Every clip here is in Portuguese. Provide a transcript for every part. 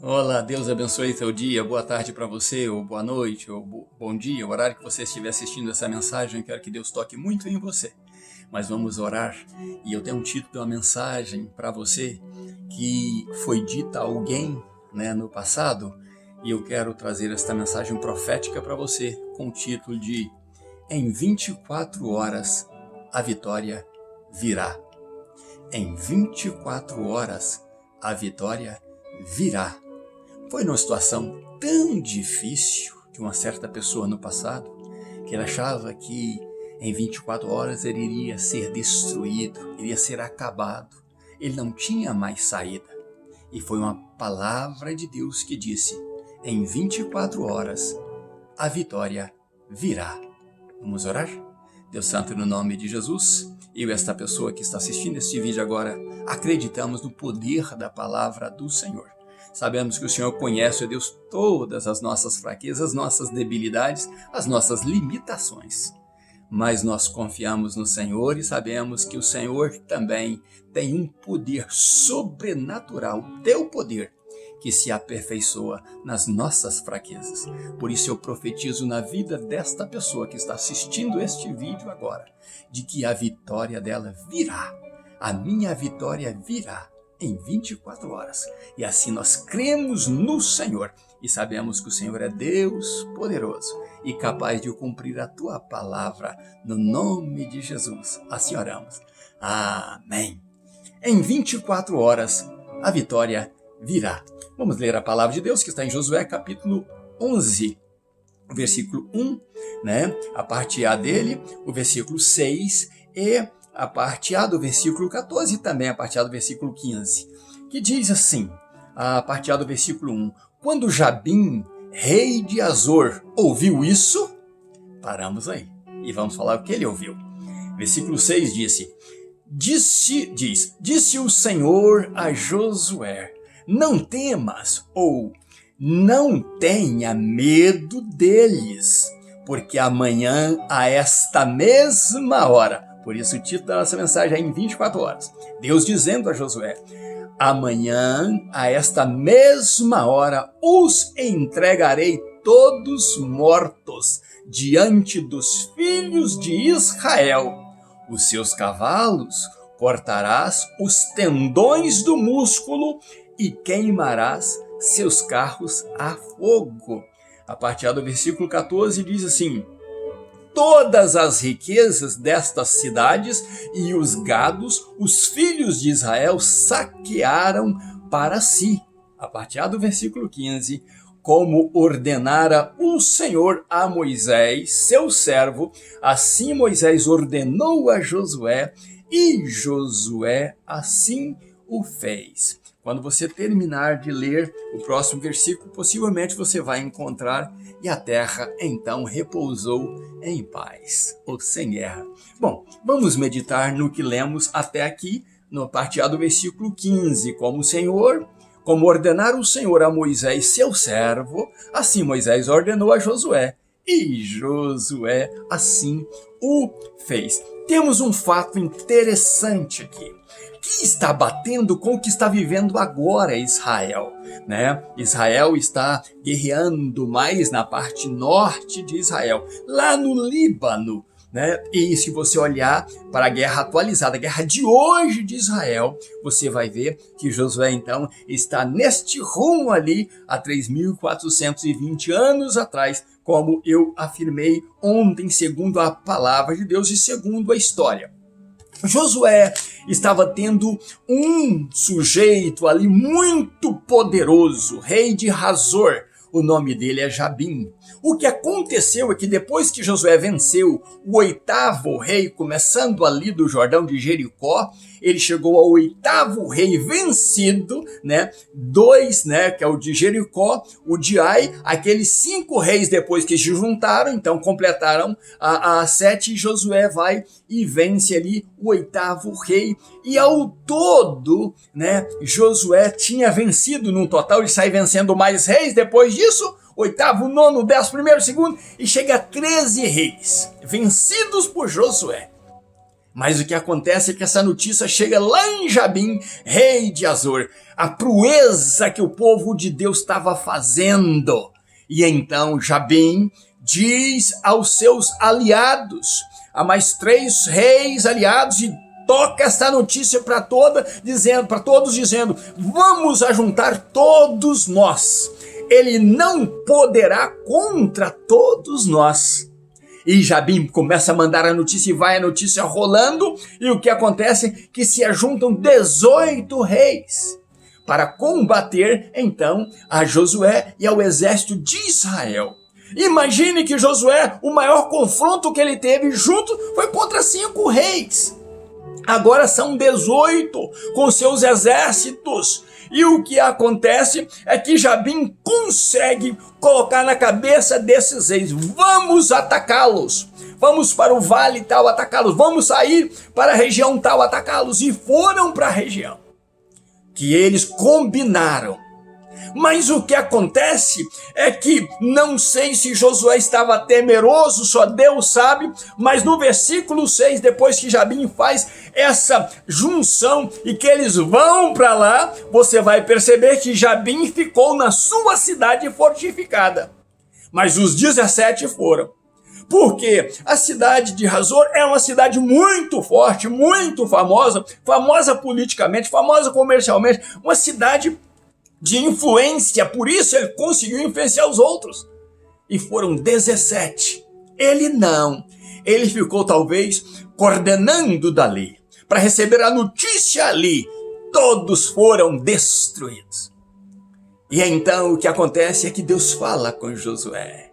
Olá, Deus abençoe teu dia, boa tarde para você, ou boa noite, ou bom dia, o horário que você estiver assistindo essa mensagem, quero que Deus toque muito em você. Mas vamos orar, e eu tenho um título de uma mensagem para você que foi dita a alguém, no passado, e eu quero trazer esta mensagem profética para você com o título de Em 24 horas a vitória virá. Em 24 horas a vitória virá. Foi numa situação tão difícil de uma certa pessoa no passado, que ele achava que em 24 horas ele iria ser destruído, iria ser acabado. Ele não tinha mais saída. E foi uma palavra de Deus que disse, em 24 horas a vitória virá. Vamos orar? Deus Santo, no nome de Jesus, eu e esta pessoa que está assistindo este vídeo agora, acreditamos no poder da palavra do Senhor. Sabemos que o Senhor conhece, ó Deus, todas as nossas fraquezas, nossas debilidades, as nossas limitações. Mas nós confiamos no Senhor e sabemos que o Senhor também tem um poder sobrenatural, teu poder, que se aperfeiçoa nas nossas fraquezas. Por isso eu profetizo na vida desta pessoa que está assistindo este vídeo agora, de que a vitória dela virá, a minha vitória virá em 24 horas. E assim nós cremos no Senhor e sabemos que o Senhor é Deus poderoso e capaz de cumprir a tua palavra no nome de Jesus. Assim oramos. Amém. Em 24 horas a vitória virá. Vamos ler a palavra de Deus que está em Josué capítulo 11, versículo 1, a parte A dele, o versículo 6 e a parte A do versículo 14 e também a parte A do versículo 15, que diz assim, a parte A do versículo 1, quando Jabim, rei de Azor, ouviu isso, paramos aí e vamos falar o que ele ouviu. Versículo 6 disse o Senhor a Josué, não temas ou não tenha medo deles, porque amanhã a esta mesma hora, por isso o título da nossa mensagem é em 24 horas, Deus dizendo a Josué, amanhã a esta mesma hora os entregarei todos mortos diante dos filhos de Israel. Os seus cavalos cortarás os tendões do músculo e queimarás seus carros a fogo. A partir do versículo 14 diz assim, todas as riquezas destas cidades e os gados, os filhos de Israel saquearam para si. A partir do versículo 15, como ordenara o Senhor a Moisés, seu servo, assim Moisés ordenou a Josué, e Josué assim o fez. Quando você terminar de ler o próximo versículo, possivelmente você vai encontrar e a terra então repousou em paz, ou sem guerra. Bom, vamos meditar no que lemos até aqui, no parte A do versículo 15. Como ordenar o Senhor a Moisés, seu servo, assim Moisés ordenou a Josué, e Josué assim o fez. Temos um fato interessante aqui, que está batendo com o que está vivendo agora Israel, Israel está guerreando mais na parte norte de Israel, lá no Líbano, E se você olhar para a guerra atualizada, a guerra de hoje de Israel, você vai ver que Josué então está neste rumo ali há 3.420 anos atrás, como eu afirmei ontem, segundo a palavra de Deus e segundo a história. Josué estava tendo um sujeito ali muito poderoso, rei de Hazor. O nome dele é Jabim. O que aconteceu é que depois que Josué venceu o 8º rei, começando ali do Jordão de Jericó, ele chegou ao 8º rei vencido, dois, que é o de Jericó, o de Ai, aqueles 5 reis depois que se juntaram, então completaram a 7, e Josué vai e vence ali o 8º rei, e ao todo, Josué tinha vencido num total, ele sai vencendo mais reis depois disso, 8º, 9º, 10º, 1º, 2º, e chega a 13 reis, vencidos por Josué. Mas o que acontece é que essa notícia chega lá em Jabim, rei de Azor, a proeza que o povo de Deus estava fazendo. E então Jabim diz aos seus aliados, a mais 3 reis aliados, e toca essa notícia para todos dizendo: vamos ajuntar todos nós. Ele não poderá contra todos nós. E Jabim começa a mandar a notícia e vai a notícia rolando. E o que acontece? Que se ajuntam 18 reis para combater então a Josué e ao exército de Israel. Imagine que Josué, o maior confronto que ele teve junto foi contra 5 reis. Agora são 18 com seus exércitos. E o que acontece é que Jabim consegue colocar na cabeça desses reis: vamos atacá-los, vamos para o vale tal atacá-los, vamos sair para a região tal atacá-los. E foram para a região que eles combinaram. Mas o que acontece é que, não sei se Josué estava temeroso, só Deus sabe, mas no versículo 6, depois que Jabim faz essa junção e que eles vão para lá, você vai perceber que Jabim ficou na sua cidade fortificada. Mas os 17 foram. Porque a cidade de Hazor é uma cidade muito forte, muito famosa, famosa politicamente, famosa comercialmente, uma cidade de influência, por isso ele conseguiu influenciar os outros. E foram 17. Ele não. Ele ficou talvez coordenando dali, para receber a notícia ali. Todos foram destruídos. E então o que acontece é que Deus fala com Josué.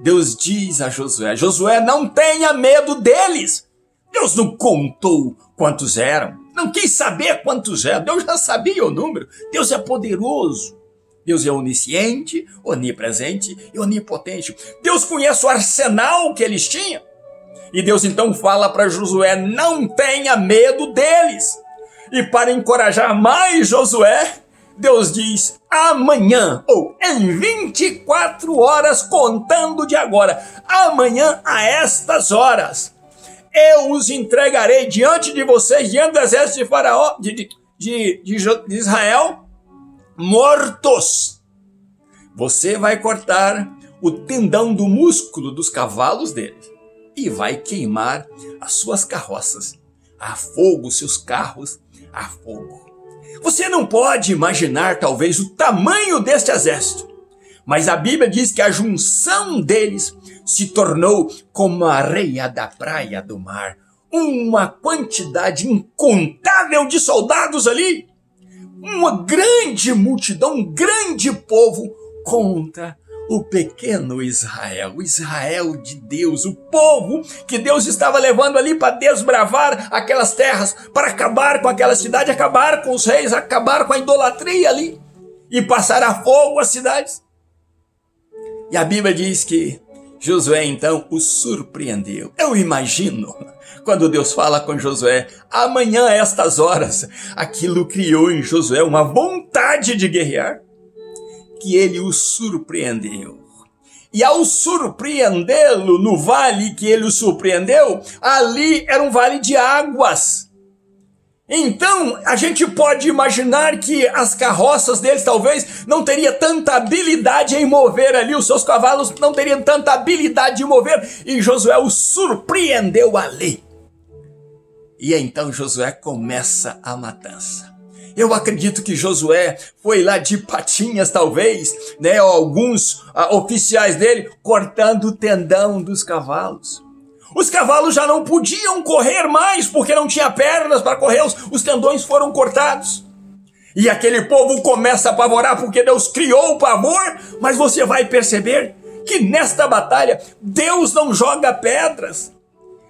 Deus diz a Josué: Josué, não tenha medo deles. Deus não contou quantos eram. Não quis saber quantos eram. Deus já sabia o número. Deus é poderoso. Deus é onisciente, onipresente e onipotente. Deus conhece o arsenal que eles tinham. E Deus então fala para Josué: não tenha medo deles. E para encorajar mais Josué, Deus diz: amanhã, ou em 24 horas contando de agora, amanhã a estas horas, eu os entregarei diante de vocês, diante do exército de Faraó, de Israel, mortos. Você vai cortar o tendão do músculo dos cavalos deles e vai queimar as suas carroças a fogo, seus carros a fogo. Você não pode imaginar talvez o tamanho deste exército, mas a Bíblia diz que a junção deles se tornou como a areia da praia do mar. Uma quantidade incontável de soldados ali. Uma grande multidão, um grande povo contra o pequeno Israel. O Israel de Deus, o povo que Deus estava levando ali para desbravar aquelas terras, para acabar com aquela cidade, acabar com os reis, acabar com a idolatria ali e passar a fogo as cidades. E a Bíblia diz que Josué então os surpreendeu. Eu imagino, quando Deus fala com Josué, amanhã a estas horas, aquilo criou em Josué uma vontade de guerrear, que ele o surpreendeu. E ao surpreendê-lo no vale que ele o surpreendeu, ali era um vale de águas. Então, a gente pode imaginar que as carroças deles talvez não teriam tanta habilidade em mover ali, os seus cavalos não teriam tanta habilidade de mover, e Josué o surpreendeu ali. E então Josué começa a matança. Eu acredito que Josué foi lá de patinhas talvez, né, alguns oficiais dele cortando o tendão dos cavalos. Os cavalos já não podiam correr mais, porque não tinha pernas para correr, os tendões foram cortados. E aquele povo começa a apavorar, porque Deus criou o pavor, mas você vai perceber que nesta batalha, Deus não joga pedras.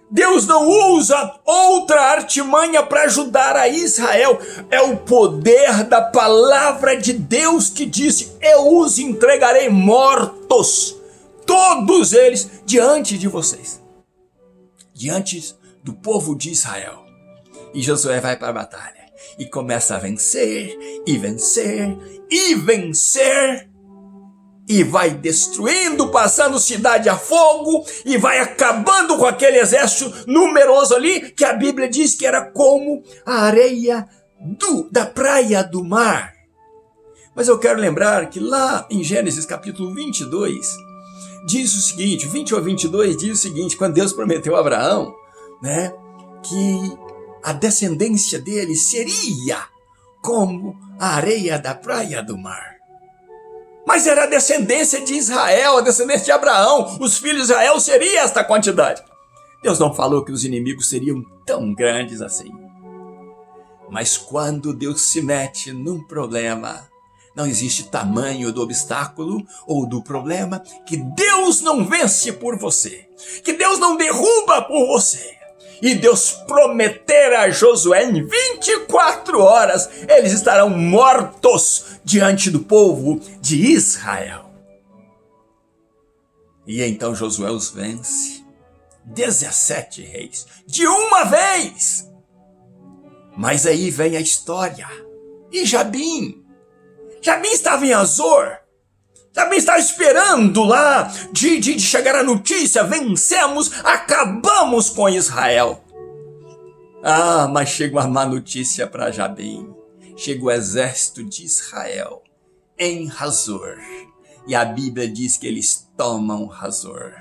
Deus não usa outra artimanha para ajudar a Israel. É o poder da palavra de Deus que disse: eu os entregarei mortos, todos eles, diante de vocês, diante do povo de Israel. E Josué vai para a batalha e começa a vencer, e vencer, e vencer. e vai destruindo, passando cidade a fogo, e vai acabando com aquele exército numeroso ali, que a Bíblia diz que era como a areia da praia do mar. Mas eu quero lembrar que lá em Gênesis capítulo 22, diz o seguinte, 20 ou 22 diz o seguinte, quando Deus prometeu a Abraão, né, que a descendência dele seria como a areia da praia do mar. Mas era a descendência de Israel, a descendência de Abraão. Os filhos de Israel seria esta quantidade. Deus não falou que os inimigos seriam tão grandes assim. Mas quando Deus se mete num problema, não existe tamanho do obstáculo ou do problema que Deus não vence por você, que Deus não derruba por você. E Deus prometer a Josué em 24 horas, eles estarão mortos diante do povo de Israel. E então Josué os vence, 17 reis, de uma vez. Mas aí vem a história. E Jabim estava em Azor. Jabim estava esperando lá de chegar a notícia, vencemos, acabamos com Israel. Ah, mas chega uma má notícia para Jabim. Chega o exército de Israel em Hazor. E a Bíblia diz que eles tomam Hazor.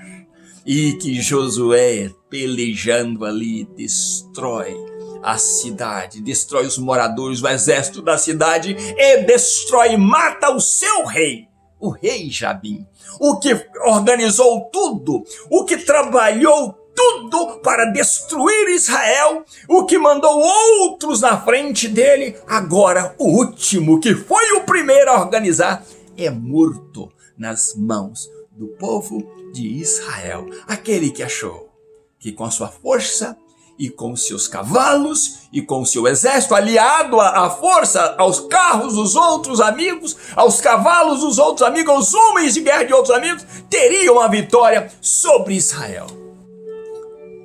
E que Josué, pelejando ali, destrói a cidade, destrói os moradores, o exército da cidade e destrói, mata o seu rei. O rei Jabim, o que organizou tudo, o que trabalhou tudo para destruir Israel, o que mandou outros na frente dele, agora o último, que foi o primeiro a organizar, é morto nas mãos do povo de Israel. Aquele que achou que com sua força e com seus cavalos, e com seu exército, aliado à força, aos carros dos outros amigos, aos cavalos dos outros amigos, aos homens de guerra de outros amigos, teriam a vitória sobre Israel.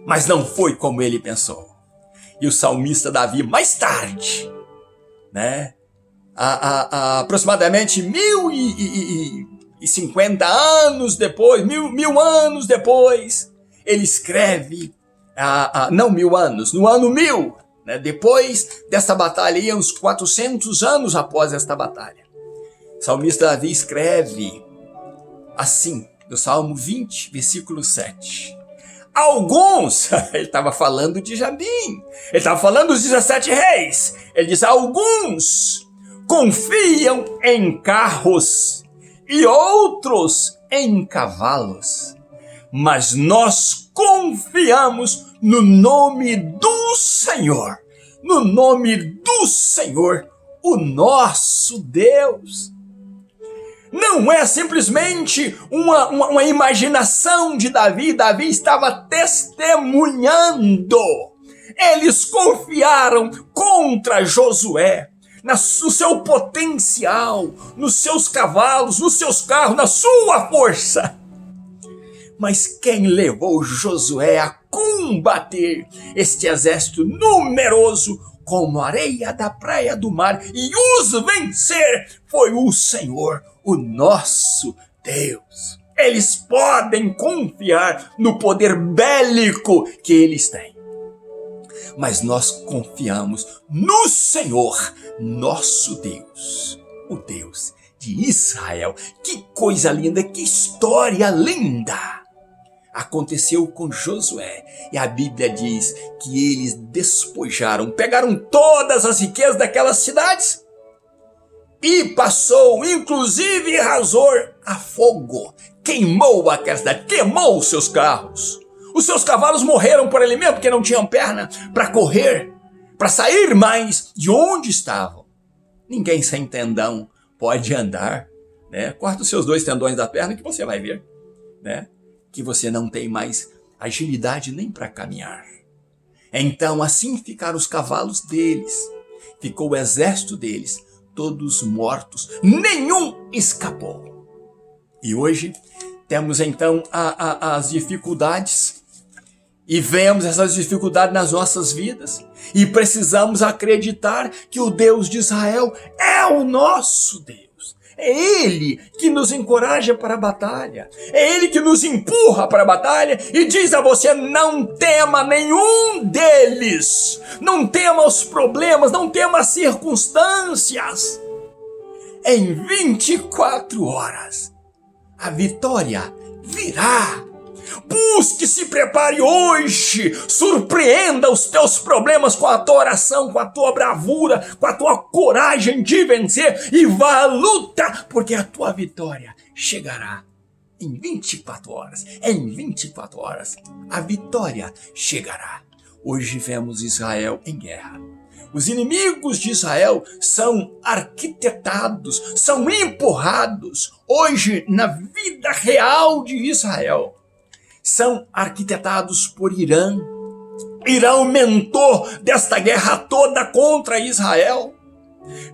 Mas não foi como ele pensou. E o salmista Davi, mais tarde, né, aproximadamente 1050 anos depois, mil anos depois, ele escreve, não 1000 anos, no ano 1000, né, depois desta batalha, uns 400 anos após esta batalha. O salmista Davi escreve assim, no Salmo 20, versículo 7. Alguns, ele estava falando de Jabim, ele estava falando dos 17 reis, ele diz, alguns confiam em carros e outros em cavalos, mas nós confiamos no nome do Senhor, o nosso Deus. Não é simplesmente uma imaginação de Davi. Davi estava testemunhando. Eles confiaram contra Josué, no seu potencial, nos seus cavalos, nos seus carros, na sua força. Mas quem levou Josué a combater este exército numeroso como a areia da praia do mar e os vencer foi o Senhor, o nosso Deus. Eles podem confiar no poder bélico que eles têm. Mas nós confiamos no Senhor, nosso Deus, o Deus de Israel. Que coisa linda, que história linda! Aconteceu com Josué, e a Bíblia diz que eles despojaram, pegaram todas as riquezas daquelas cidades e passou, inclusive Hazor, a fogo. Queimou aquela cidade, queimou os seus carros. Os seus cavalos morreram por ele mesmo, porque não tinham perna para correr, para sair mais de onde estavam. Ninguém sem tendão pode andar, né? Corta os seus 2 tendões da perna que você vai ver, né? Que você não tem mais agilidade nem para caminhar. Então assim ficaram os cavalos deles, ficou o exército deles, todos mortos, nenhum escapou. E hoje temos então as dificuldades, e vemos essas dificuldades nas nossas vidas, e precisamos acreditar que o Deus de Israel é o nosso Deus, É Ele que nos encoraja para a batalha. É Ele que nos empurra para a batalha e diz a você: não tema nenhum deles. Não tema os problemas, não tema as circunstâncias. Em 24 horas, a vitória virá. Busque, se prepare hoje, surpreenda os teus problemas com a tua oração, com a tua bravura, com a tua coragem de vencer e vá à luta, porque a tua vitória chegará em 24 horas. Em 24 horas, a vitória chegará. Hoje vemos Israel em guerra. Os inimigos de Israel são arquitetados, são empurrados hoje na vida real de Israel. São arquitetados por Irã. Irã, o mentor desta guerra toda contra Israel.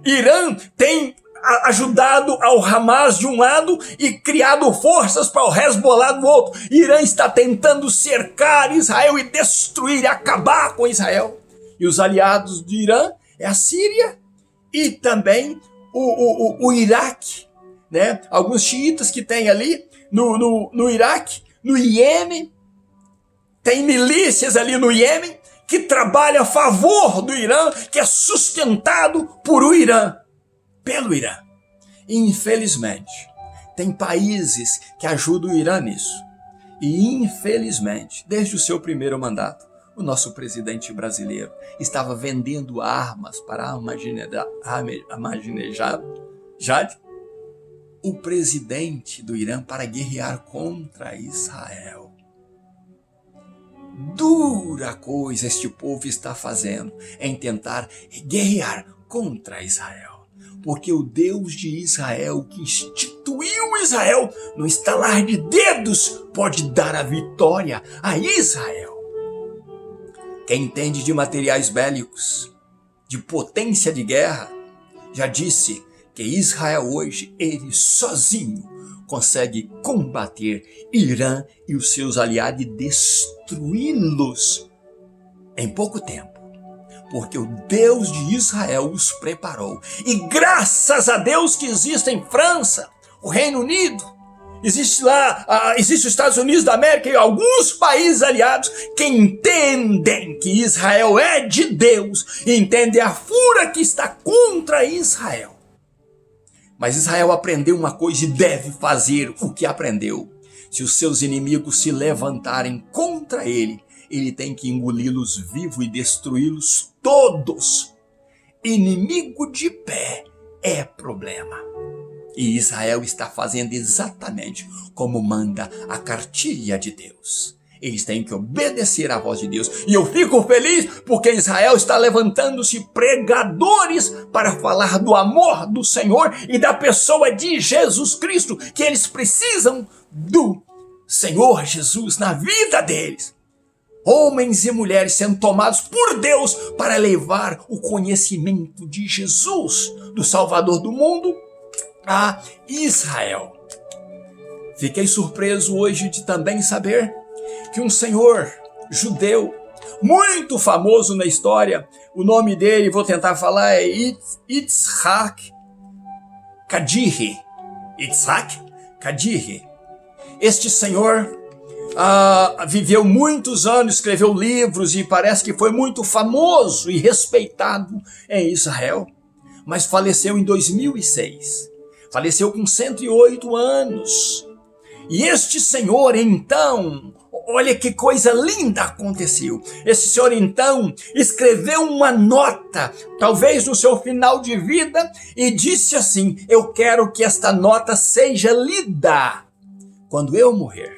Irã tem ajudado ao Hamas de um lado e criado forças para o Hezbollah do outro. Irã está tentando cercar Israel e destruir, acabar com Israel. E os aliados de Irã é a Síria e também o Iraque, né? Alguns xiitas que tem ali no Iraque. No Iêmen, tem milícias ali no Iêmen que trabalham a favor do Irã, que é sustentado por o Irã, pelo Irã. E, infelizmente, tem países que ajudam o Irã nisso. E, infelizmente, desde o seu primeiro mandato, o nosso presidente brasileiro estava vendendo armas para Ahmadinejad, o presidente do Irã, para guerrear contra Israel. Dura coisa este povo está fazendo em tentar guerrear contra Israel. Porque o Deus de Israel, que instituiu Israel, no estalar de dedos, pode dar a vitória a Israel. Quem entende de materiais bélicos, de potência de guerra, já disse que Israel hoje, ele sozinho, consegue combater Irã e os seus aliados e destruí-los em pouco tempo. Porque o Deus de Israel os preparou. E graças a Deus que existem França, o Reino Unido, existe os Estados Unidos da América e alguns países aliados que entendem que Israel é de Deus, e entendem a fúria que está contra Israel. Mas Israel aprendeu uma coisa e deve fazer o que aprendeu. Se os seus inimigos se levantarem contra ele, ele tem que engoli-los vivos e destruí-los todos. Inimigo de pé é problema. E Israel está fazendo exatamente como manda a cartilha de Deus. Eles têm que obedecer à voz de Deus. E eu fico feliz porque Israel está levantando-se pregadores para falar do amor do Senhor e da pessoa de Jesus Cristo, que eles precisam do Senhor Jesus na vida deles. Homens e mulheres sendo tomados por Deus para levar o conhecimento de Jesus, do Salvador do mundo, a Israel. Fiquei surpreso hoje de também saber que um senhor judeu muito famoso na história, o nome dele, vou tentar falar, é Yitzhak Kadiri. Yitzhak Kadiri. Este senhor viveu muitos anos, escreveu livros e parece que foi muito famoso e respeitado em Israel, mas faleceu em 2006. Faleceu com 108 anos. E este senhor, então, olha que coisa linda aconteceu. Esse senhor, então, escreveu uma nota, talvez no seu final de vida, e disse assim: eu quero que esta nota seja lida quando eu morrer.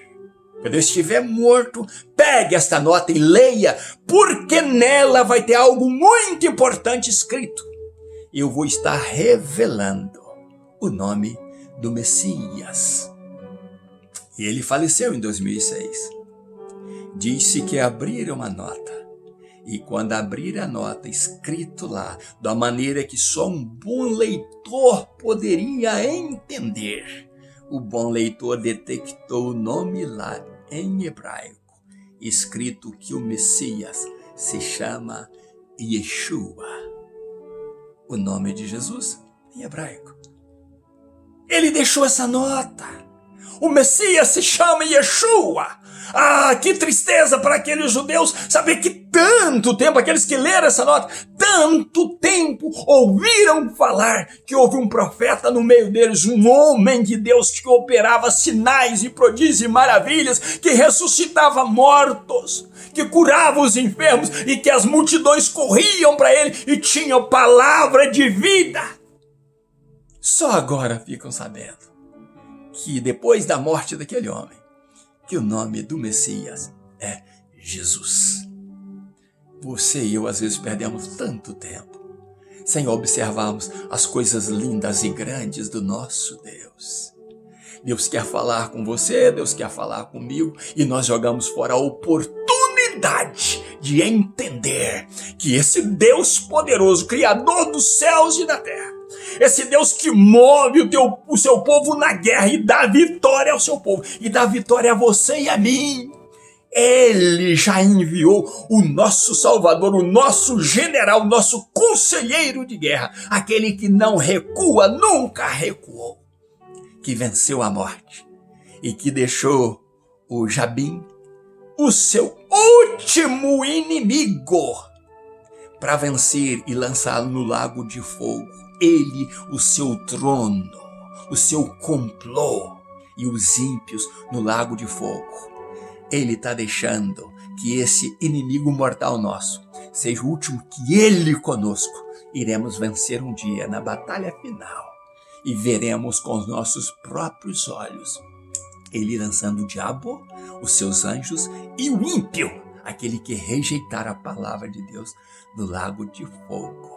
Quando eu estiver morto, pegue esta nota e leia, porque nela vai ter algo muito importante escrito. Eu vou estar revelando o nome do Messias. E ele faleceu em 2006. Disse que abriram a nota. E quando abrir a nota, escrito lá, da maneira que só um bom leitor poderia entender, o bom leitor detectou o nome lá em hebraico, escrito que o Messias se chama Yeshua. O nome de Jesus em hebraico. ele deixou essa nota. O Messias se chama Yeshua. Ah, que tristeza para aqueles judeus saber que tanto tempo, aqueles que leram essa nota, tanto tempo ouviram falar que houve um profeta no meio deles, um homem de Deus que operava sinais e prodígios e maravilhas, que ressuscitava mortos, que curava os enfermos e que as multidões corriam para ele e tinham palavra de vida. Só agora ficam sabendo que depois da morte daquele homem, que o nome do Messias é Jesus. Você e eu às vezes perdemos tanto tempo sem observarmos as coisas lindas e grandes do nosso Deus. Deus quer falar com você, Deus quer falar comigo, e nós jogamos fora a oportunidade de entender que esse Deus poderoso, Criador dos céus e da terra, esse Deus que move o seu povo na guerra e dá vitória ao seu povo, e dá vitória a você e a mim. Ele já enviou o nosso Salvador, o nosso general, o nosso conselheiro de guerra, aquele que não recua, nunca recuou, que venceu a morte e que deixou o Jabim, o seu último inimigo, para vencer e lançá-lo no lago de fogo. Ele, o seu trono, o seu complô, e os ímpios no lago de fogo. Ele está deixando que esse inimigo mortal nosso seja o último, que ele conosco iremos vencer um dia na batalha final, e veremos com os nossos próprios olhos ele lançando o diabo, os seus anjos e o ímpio, aquele que rejeitar a palavra de Deus, no lago de fogo.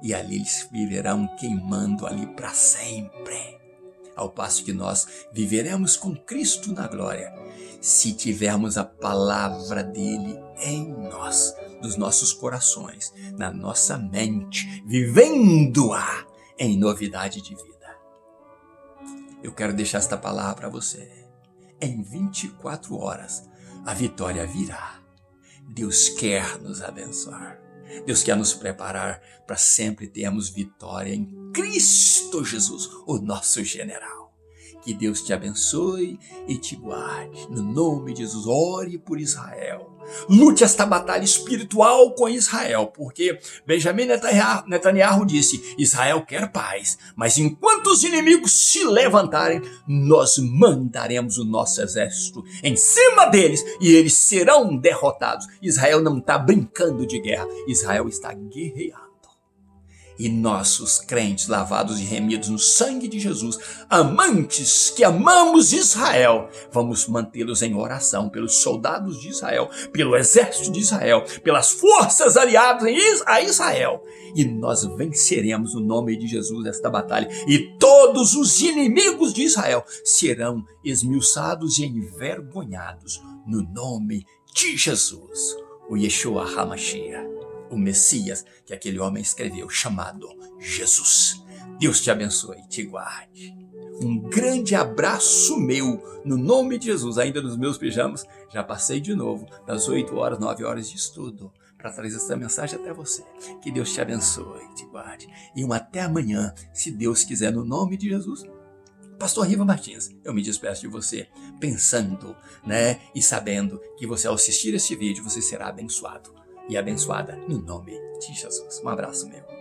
E ali eles viverão queimando ali para sempre. Ao passo que nós viveremos com Cristo na glória, se tivermos a palavra dele em nós, nos nossos corações, na nossa mente, vivendo-a em novidade de vida. Eu quero deixar esta palavra para você. Em 24 horas, a vitória virá. Deus quer nos abençoar. Deus quer nos preparar para sempre termos vitória em Cristo Jesus, o nosso general. Que Deus te abençoe e te guarde. No nome de Jesus, ore por Israel. Lute esta batalha espiritual com Israel, porque Benjamin Netanyahu disse: Israel quer paz, mas enquanto os inimigos se levantarem, nós mandaremos o nosso exército em cima deles e eles serão derrotados. Israel não está brincando de guerra, Israel está guerreando. E nossos crentes lavados e remidos no sangue de Jesus, amantes que amamos Israel, vamos mantê-los em oração pelos soldados de Israel, pelo exército de Israel, pelas forças aliadas a Israel. E nós venceremos no nome de Jesus esta batalha. E todos os inimigos de Israel serão esmiuçados e envergonhados no nome de Jesus, o Yeshua HaMashiach, o Messias que aquele homem escreveu, chamado Jesus. Deus te abençoe e te guarde. Um grande abraço meu, no nome de Jesus. Ainda nos meus pijamas, já passei de novo das 8 horas, 9 horas de estudo, para trazer essa mensagem até você. Que Deus te abençoe e te guarde. E até amanhã, se Deus quiser, no nome de Jesus. Pastor Riva Martins, eu me despeço de você, pensando, e sabendo que você, ao assistir este vídeo, você será abençoado e abençoada no nome de Jesus. Um abraço meu.